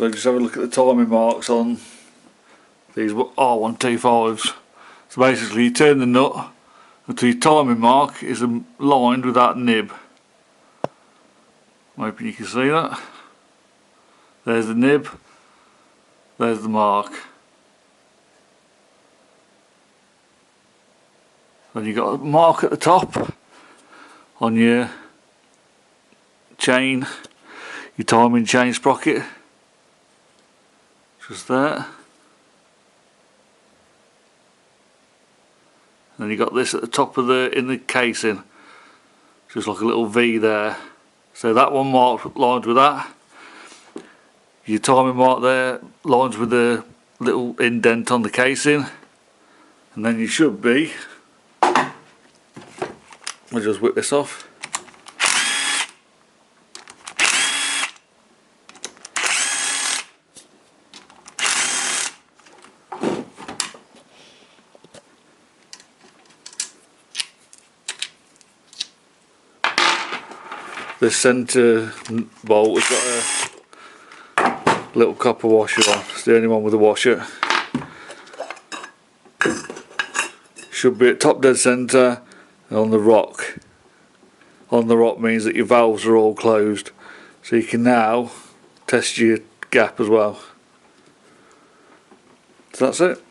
So just have a look at the timing marks on these R125s. So basically you turn the nut until your timing mark is aligned with that nib. I'm hoping you can see that. There's the nib, there's the mark. Then you've got a mark at the top on your chain, your timing chain sprocket, just there. And then you got this at the top of in the casing, just like a little V there. So that one marked lines with that. Your timing mark there lines with the little indent on the casing, and then you should be. I'll just whip this off. This centre bolt has got a little copper washer on. It's the only one with a washer. Should be at top dead centre and on the rock. On the rock means that your valves are all closed. So you can now test your gap as well. So that's it.